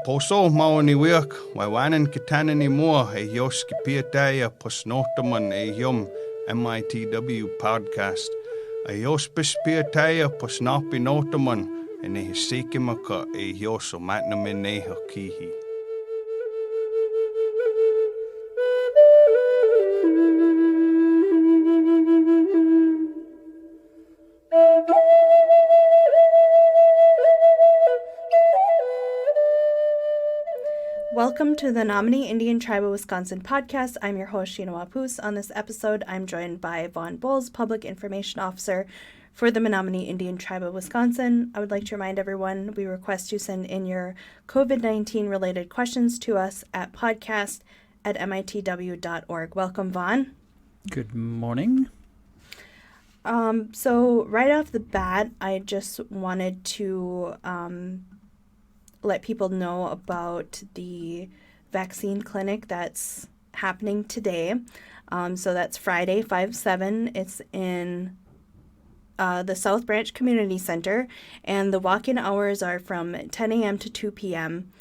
Poso maoni wiak, waiwanan kitanan ni mua e yoski piataya posnotaman e yum MITW Podcast. A yospis piataya posnapi notaman e ne hisikimaka e yoso matnamin e hakihi. Welcome to the Menominee Indian Tribe of Wisconsin podcast. I'm your host, Sheena Wapus. On this episode, I'm joined by Vaughn Bowles, Public Information Officer for the Menominee Indian Tribe of Wisconsin. I would like to remind everyone we request you send in your COVID-19 related questions to us at podcast@mitw.org. Welcome, Vaughn. Good morning. So right off the bat, I just wanted to let people know about the vaccine clinic that's happening today. So that's Friday, 5/7. It's in the South Branch Community Center, and the walk-in hours are from 10 a.m. to 2 p.m.,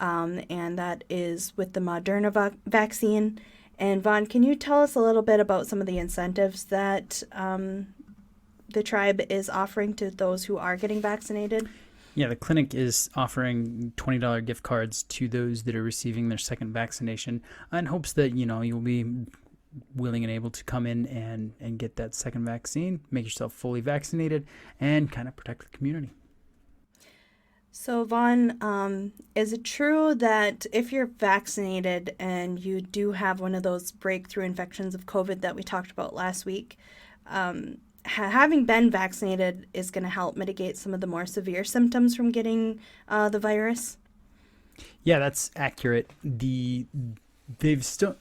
and that is with the Moderna vaccine. And Vaughn, can you tell us a little bit about some of the incentives that the tribe is offering to those who are getting vaccinated? Yeah, the clinic is offering $20 gift cards to those that are receiving their second vaccination in hopes that, you'll be willing and able to come in and get that second vaccine, make yourself fully vaccinated, and kind of protect the community. So, Vaughn, is it true that if you're vaccinated and you do have one of those breakthrough infections of COVID that we talked about last week, having been vaccinated is going to help mitigate some of the more severe symptoms from getting the virus? Yeah, that's accurate. They've said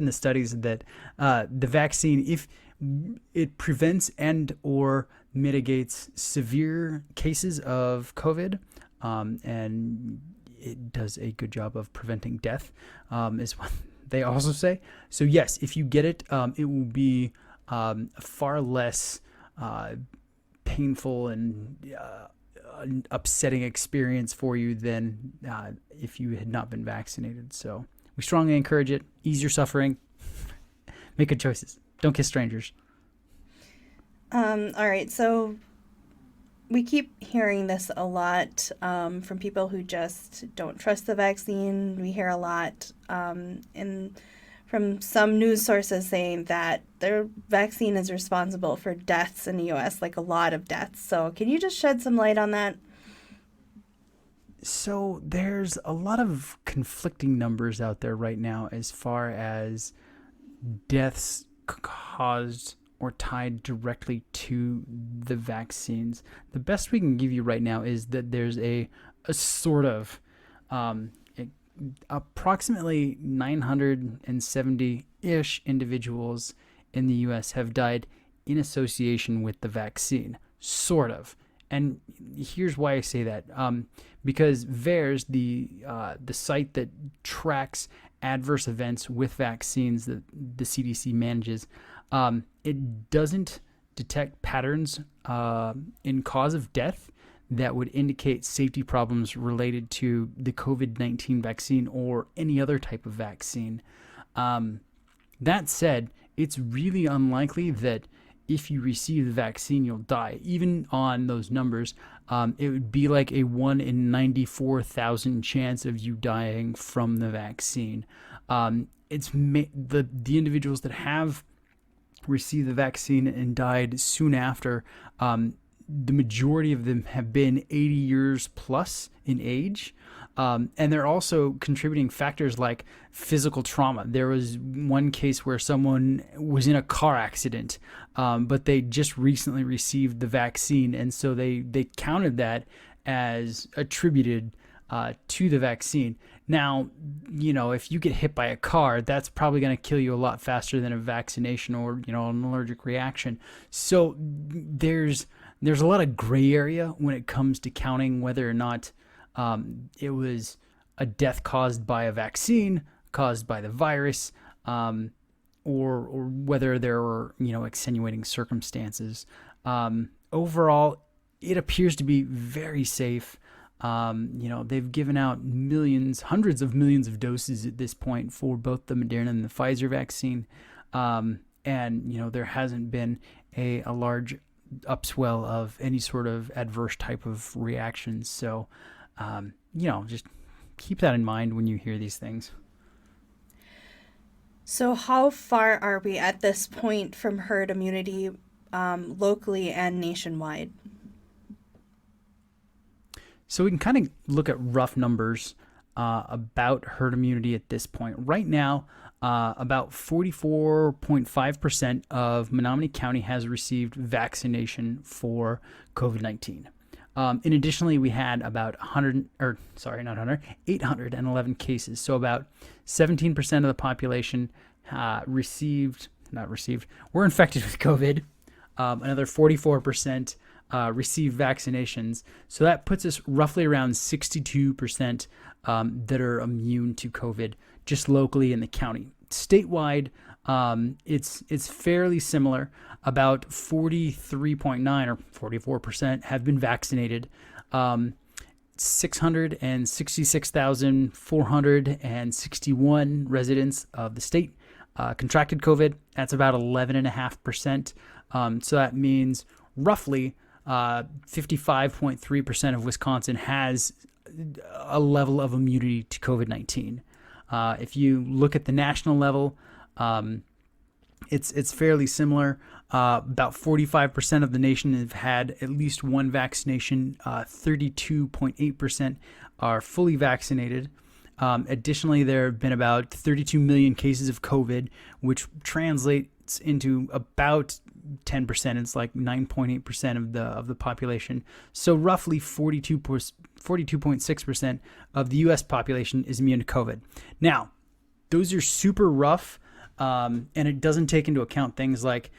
in the studies that the vaccine, if it prevents and or mitigates severe cases of COVID, and it does a good job of preventing death, is what they also say. So yes, if you get it, it will be a far less painful and upsetting experience for you than if you had not been vaccinated. So we strongly encourage it. Ease your suffering. Make good choices. Don't kiss strangers. All right, so we keep hearing this a lot from people who just don't trust the vaccine. We hear a lot from some news sources saying that their vaccine is responsible for deaths in the U.S., like a lot of deaths. So can you just shed some light on that? So there's a lot of conflicting numbers out there right now as far as deaths caused or tied directly to the vaccines. The best we can give you right now is that there's a sort of approximately 970-ish individuals in the U.S. have died in association with the vaccine, sort of. And here's why I say that. Because VAERS, the site that tracks adverse events with vaccines that the CDC manages, it doesn't detect patterns in cause of death that would indicate safety problems related to the COVID-19 vaccine or any other type of vaccine. That said, it's really unlikely that if you receive the vaccine, you'll die. Even on those numbers, it would be like a 1 in 94,000 chance of you dying from the vaccine. It's the individuals that have received the vaccine and died soon after, the majority of them have been 80 years plus in age. And there are also contributing factors like physical trauma. There was one case where someone was in a car accident, but they just recently received the vaccine. And so they counted that as attributed to the vaccine. Now, if you get hit by a car, that's probably going to kill you a lot faster than a vaccination or, an allergic reaction. So there's a lot of gray area when it comes to counting whether or not it was a death caused by a vaccine, caused by the virus, or whether there were, extenuating circumstances. Overall, it appears to be very safe. They've given out millions, hundreds of millions of doses at this point for both the Moderna and the Pfizer vaccine. There hasn't been a large upswell of any sort of adverse type of reactions. So, just keep that in mind when you hear these things. So how far are we at this point from herd immunity locally and nationwide? So we can kind of look at rough numbers about herd immunity at this point. Right now, about 44.5% of Menominee County has received vaccination for COVID-19. And additionally, we had about 811 cases. So about 17% of the population were infected with COVID. Another 44% received vaccinations. So that puts us roughly around 62% that are immune to COVID just locally in the county. Statewide, it's fairly similar. About 43.9 or 44% have been vaccinated. 666,461 residents of the state contracted COVID. That's about 11.5%. So that means roughly 55.3% of Wisconsin has a level of immunity to COVID-19. If you look at the national level, it's fairly similar. About 45% of the nation have had at least one vaccination. 32.8% are fully vaccinated. Additionally, there have been about 32 million cases of COVID, which translates into about 10%. It's like 9.8% of the population. So roughly 42.6% of the U.S. population is immune to COVID. Now, those are super rough, and it doesn't take into account things like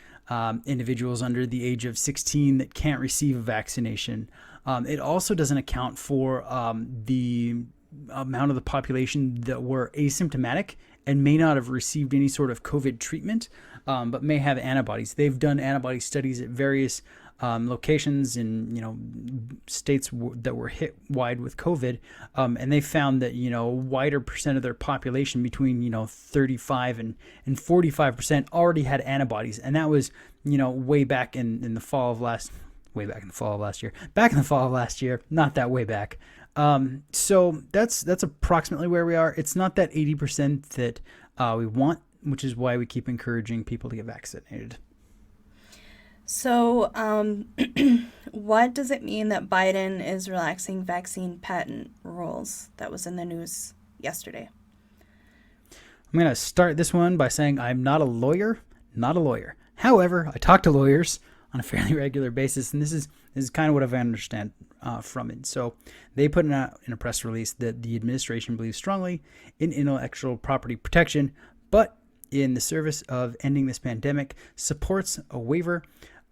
individuals under the age of 16 that can't receive a vaccination. It also doesn't account for the amount of the population that were asymptomatic and may not have received any sort of COVID treatment, but may have antibodies. They've done antibody studies at various locations in states that were hit wide with COVID, and they found that a wider percent of their population, between 35 and 45%, already had antibodies, and that was back in the fall of last year, not that way back. So that's approximately where we are. It's not that 80% that we want, which is why we keep encouraging people to get vaccinated. So, what does it mean that Biden is relaxing vaccine patent rules? That was in the news yesterday. I'm going to start this one by saying I'm not a lawyer. However, I talk to lawyers on a fairly regular basis, and this is kind of what I've understand from it. So they put out in a press release that the administration believes strongly in intellectual property protection, but in the service of ending this pandemic, supports a waiver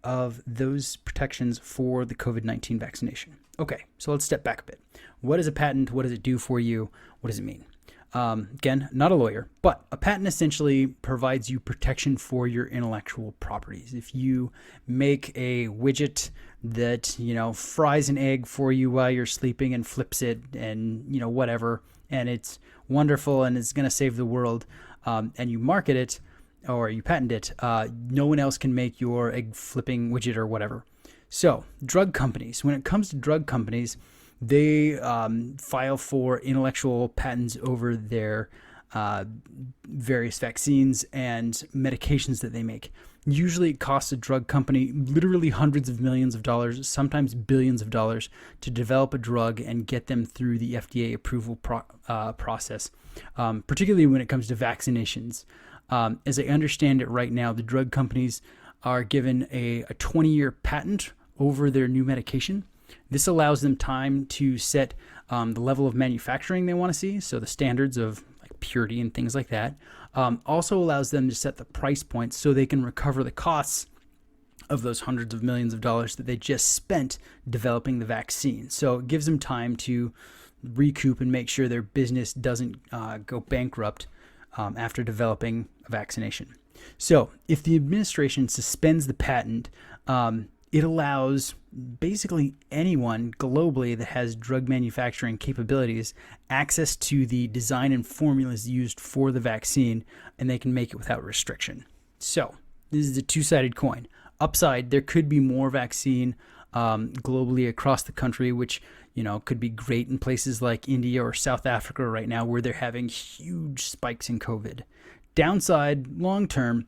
of those protections for the COVID-19 vaccination. Okay, so let's step back a bit. What is a patent? What does it do for you? What does it mean? Again, not a lawyer, but a patent essentially provides you protection for your intellectual properties. If you make a widget that, fries an egg for you while you're sleeping and flips it and, whatever, and it's wonderful and it's going to save the world, and you market it or you patent it, no one else can make your egg flipping widget or whatever. So drug companies, when it comes to drug companies, they file for intellectual patents over their various vaccines and medications that they make. Usually it costs a drug company literally hundreds of millions of dollars, sometimes billions of dollars, to develop a drug and get them through the FDA approval process, particularly when it comes to vaccinations. As I understand it right now, the drug companies are given a 20-year patent over their new medication. This allows them time to set the level of manufacturing they want to see, so the standards of purity and things like that. Also allows them to set the price point so they can recover the costs of those hundreds of millions of dollars that they just spent developing the vaccine. So it gives them time to recoup and make sure their business doesn't go bankrupt after developing a vaccination. So if the administration suspends the patent, it allows basically anyone globally that has drug manufacturing capabilities access to the design and formulas used for the vaccine, and they can make it without restriction. So this is a two-sided coin. Upside, there could be more vaccine globally across the country, which could be great in places like India or South Africa right now, where they're having huge spikes in COVID. Downside, long term,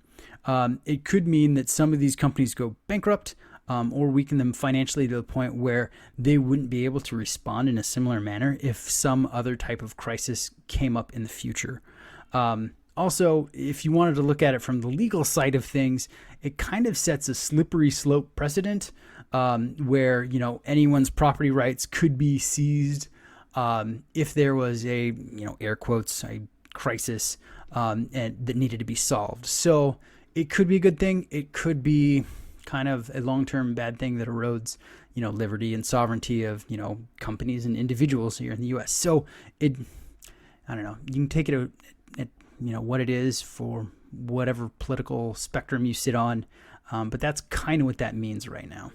it could mean that some of these companies go bankrupt or weaken them financially to the point where they wouldn't be able to respond in a similar manner if some other type of crisis came up in the future. Also, if you wanted to look at it from the legal side of things, it kind of sets a slippery slope precedent where, anyone's property rights could be seized if there was a, air quotes, a crisis and that needed to be solved. So it could be a good thing. It could be kind of a long-term bad thing that erodes, liberty and sovereignty of, companies and individuals here in the U.S. So I don't know, you can take it at what it is for whatever political spectrum you sit on. But that's kind of what that means right now.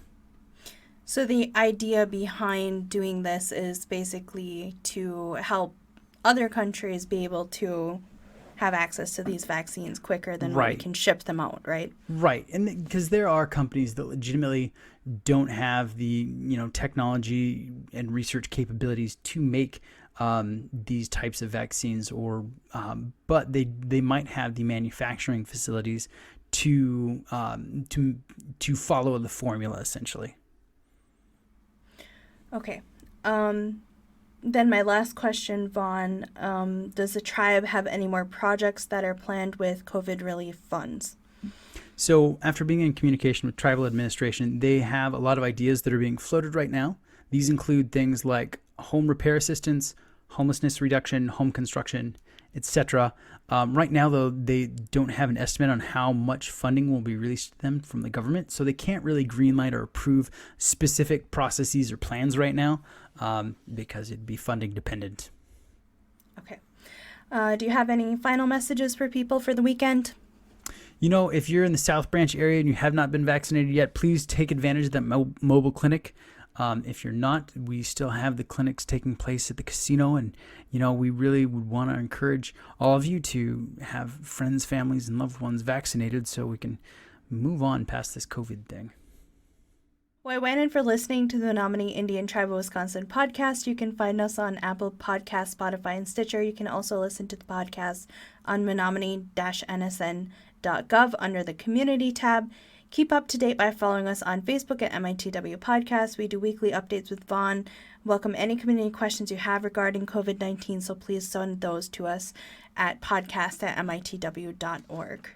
So the idea behind doing this is basically to help other countries be able to have access to these vaccines quicker than we can ship them out, right? Right. And because there are companies that legitimately don't have the, technology and research capabilities to make these types of vaccines, but they might have the manufacturing facilities to follow the formula essentially. Okay. Then my last question, Vaughn, does the tribe have any more projects that are planned with COVID relief funds? So after being in communication with tribal administration, they have a lot of ideas that are being floated right now. These include things like home repair assistance, homelessness reduction, home construction, etc. Right now, though, they don't have an estimate on how much funding will be released to them from the government, so they can't really greenlight or approve specific processes or plans right now because it'd be funding dependent. Okay. Do you have any final messages for people for the weekend? If you're in the South Branch area and you have not been vaccinated yet, please take advantage of that mobile clinic. If you're not, we still have the clinics taking place at the casino, and we really would want to encourage all of you to have friends, families, and loved ones vaccinated so we can move on past this COVID thing. Well, Waiwanan for listening to the Menominee Indian Tribe of Wisconsin podcast. You can find us on Apple Podcasts, Spotify, and Stitcher. You can also listen to the podcast on menominee-nsn.gov under the Community tab. Keep up to date by following us on Facebook at MITW Podcast. We do weekly updates with Vaughn. Welcome any community questions you have regarding COVID-19, so please send those to us at podcast@mitw.org.